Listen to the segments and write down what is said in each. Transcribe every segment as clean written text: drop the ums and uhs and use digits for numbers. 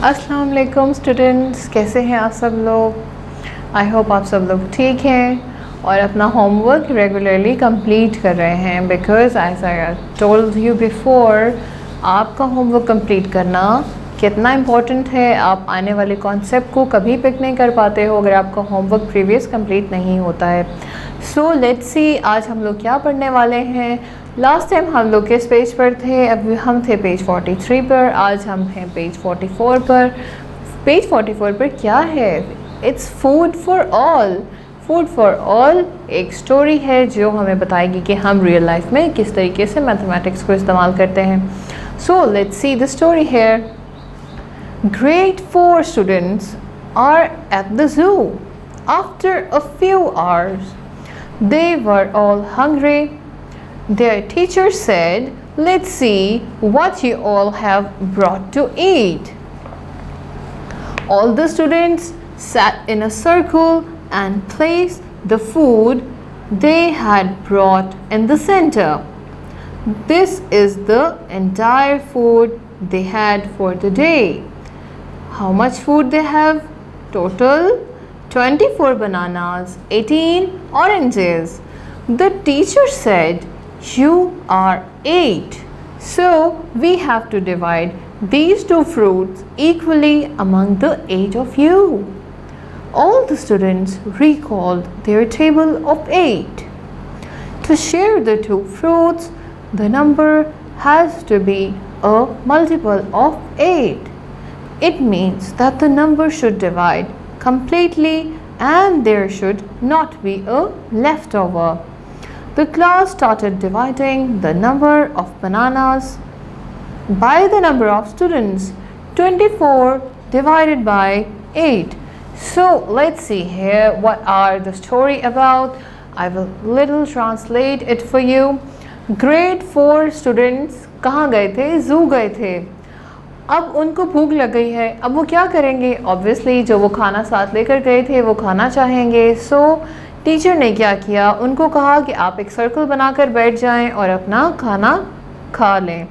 अस्सलाम वालेकुम स्टूडेंट्स, कैसे हैं आप सब लोग। आई होप आप सब लोग ठीक हैं और अपना होमवर्क रेगुलरली कंप्लीट कर रहे हैं, because as I told you before, आपका होमवर्क कंप्लीट करना कितना इम्पोर्टेंट है। आप आने वाले कॉन्सेप्ट को कभी पिक नहीं कर पाते हो अगर आपका होमवर्क प्रीवियस कंप्लीट नहीं होता है। सो लेट्स सी, आज हम लोग क्या पढ़ने वाले हैं। लास्ट टाइम हम लोग किस पेज पर थे? अब हम थे पेज 43 पर, आज हम हैं पेज 44 पर। पेज 44 पर क्या है? Its food for all. Food for all एक स्टोरी है जो हमें बताएगी कि हम रियल लाइफ में किस तरीके से मैथमेटिक्स को इस्तेमाल करते हैं। So let's see the story here. Grade 4 students are at the zoo. After a few hours, they were all hungry. Their teacher said, "Let's see what you all have brought to eat." All the students sat in a circle and placed the food they had brought in the center. This is the entire food they had for the day. How much food they have? Total 24 bananas, 18 oranges. The teacher said, "You are 8. So we have to divide these two fruits equally among the 8 of you." All the students recalled their table of 8. To share the two fruits, the number has to be a multiple of 8. It means that the number should divide completely and there should not be a leftover. The class started dividing the number of bananas by the number of students. 24 divided by 8. So let's see here what are the story about. I will little translate it for you. Grade 4 students कहाँ गए थे? Zoo गए थे। अब उनको भूख लग गई है। अब वो क्या करेंगे? ऑब्वियसली जो वो खाना साथ लेकर गए थे वो खाना चाहेंगे। सो टीचर ने क्या किया? उनको कहा कि आप एक सर्कल बनाकर बैठ जाएं और अपना खाना खा लें।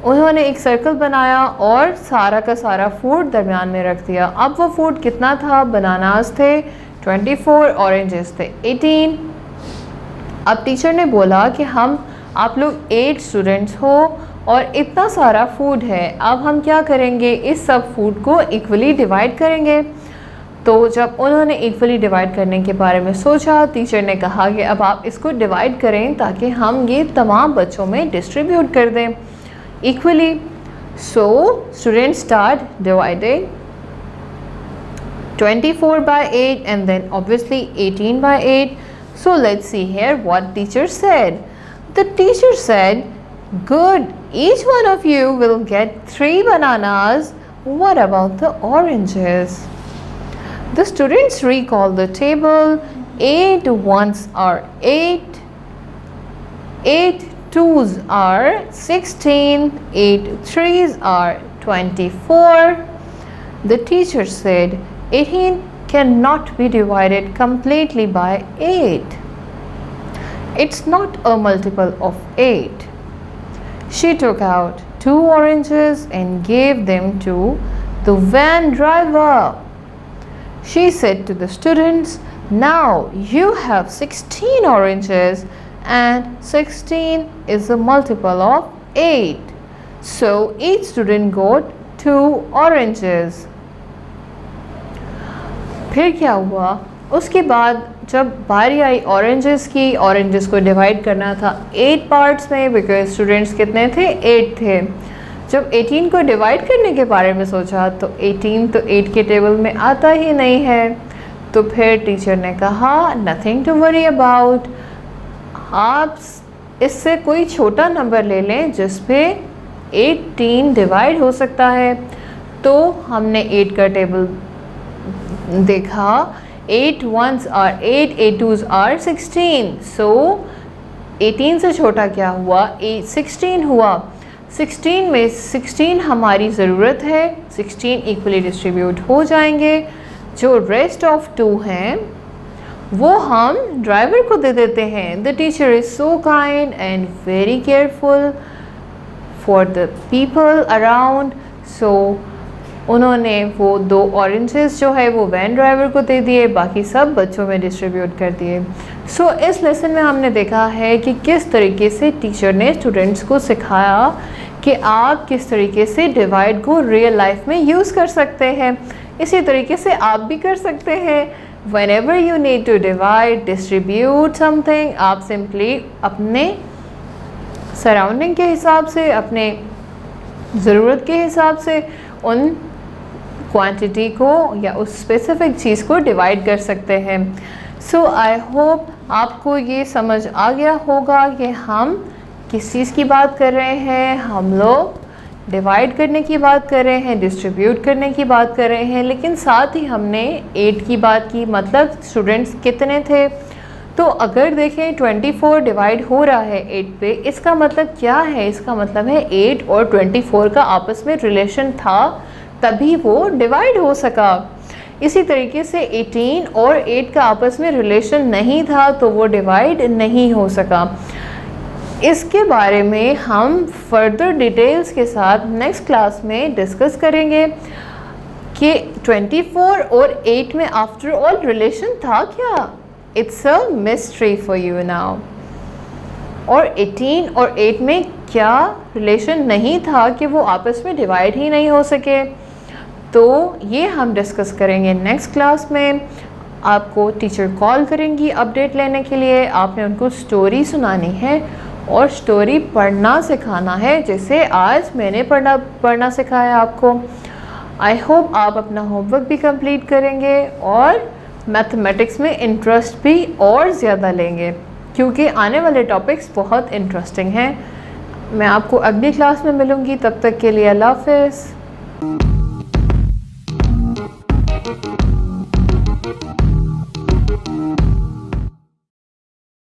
उन्होंने एक सर्कल बनाया और सारा का सारा फूड दरमियान में रख दिया। अब वो फूड कितना था? बनानास थे 24, ऑरेंजेस थे 18। अब टीचर ने बोला कि आप लोग 8 स्टूडेंट्स हो और इतना सारा फूड है। अब हम क्या करेंगे? इस सब फूड को इक्वली डिवाइड करेंगे। तो जब उन्होंने इक्वली डिवाइड करने के बारे में सोचा, टीचर ने कहा कि अब आप इसको डिवाइड करें ताकि हम ये तमाम बच्चों में डिस्ट्रीब्यूट कर दें equally. So students start dividing 24 by 8 and then obviously 18 by 8. So let's see here what teacher said. The teacher said, "Good, each one of you will get 3 bananas. What about the oranges?" The students recall the table. 8 ones are 8, 8 twos are 16, 8 threes are 24. The teacher said, 18 cannot be divided completely by 8. It's not a multiple of 8. She took out 2 oranges and gave them to the van driver. She said to the students, "Now you have 16 oranges and 16 is a multiple of 8. So each student got 2 oranges." फिर क्या हुआ? उसके बाद जब बारी आई oranges की, oranges को divide करना था 8 पार्ट्स में, बिकॉज स्टूडेंट्स कितने थे? 8 थे। जब 18 को डिवाइड करने के बारे में सोचा तो 18 तो 8 के टेबल में आता ही नहीं है। तो फिर टीचर ने कहा, नथिंग टू वरी अबाउट, आप इससे कोई छोटा नंबर ले लें जिस पे 18 डिवाइड हो सकता है। तो हमने 8 का टेबल देखा। 8 ones are 8, 8 twos are 16. So 18 से छोटा क्या हुआ? 16 हुआ। 16 में 16 हमारी ज़रूरत है। 16 इक्वली डिस्ट्रीब्यूट हो जाएंगे। जो रेस्ट ऑफ 2 हैं वो हम ड्राइवर को दे देते हैं। The teacher is so kind and very careful for the people around. So उन्होंने वो 2 ऑरेंजेस जो है वो वैन ड्राइवर को दे दिए, बाकी सब बच्चों में डिस्ट्रीब्यूट कर दिए। सो इस लेसन में हमने देखा है कि किस तरीके से टीचर ने स्टूडेंट्स को सिखाया कि आप किस तरीके से डिवाइड को रियल लाइफ में यूज़ कर सकते हैं। इसी तरीके से आप भी कर सकते हैं। Whenever you need to divide, distribute something, आप सिंपली अपने सराउंडिंग के हिसाब से, अपने ज़रूरत के हिसाब से उन क्वांटिटी को या उस स्पेसिफिक चीज़ को डिवाइड कर सकते हैं। सो आई होप आपको ये समझ आ गया होगा कि हम किस चीज़ की बात कर रहे हैं। हम लोग डिवाइड करने की बात कर रहे हैं, डिस्ट्रीब्यूट करने की बात कर रहे हैं, लेकिन साथ ही हमने 8 की बात की, मतलब स्टूडेंट्स कितने थे। तो अगर देखें 24 डिवाइड हो रहा है 8 पे, इसका मतलब क्या है? इसका मतलब है 8 और 24 का आपस में रिलेशन था, तभी वो डिवाइड हो सका। इसी तरीके से 18 और 8 का आपस में रिलेशन नहीं था, तो वो डिवाइड नहीं हो सका। इसके बारे में हम फर्दर डिटेल्स के साथ नेक्स्ट क्लास में डिस्कस करेंगे कि 24 और 8 में आफ्टर ऑल रिलेशन था क्या। It's a mystery for you now. और 18 और 8 में क्या रिलेशन नहीं था कि वो आपस में डिवाइड ही नहीं हो सके। तो ये हम डिस्कस करेंगे नेक्स्ट क्लास में। आपको टीचर कॉल करेंगी अपडेट लेने के लिए। आपने उनको स्टोरी सुनानी है और स्टोरी पढ़ना सिखाना है, जैसे आज मैंने पढ़ना सिखाया आपको। आई होप आप अपना होमवर्क भी कंप्लीट करेंगे और मैथमेटिक्स में इंटरेस्ट भी और ज़्यादा लेंगे, क्योंकि आने वाले टॉपिक्स बहुत इंटरेस्टिंग हैं। मैं आपको अगली क्लास में मिलूँगी, तब तक के लिए अल्लाह हाफ़िज़।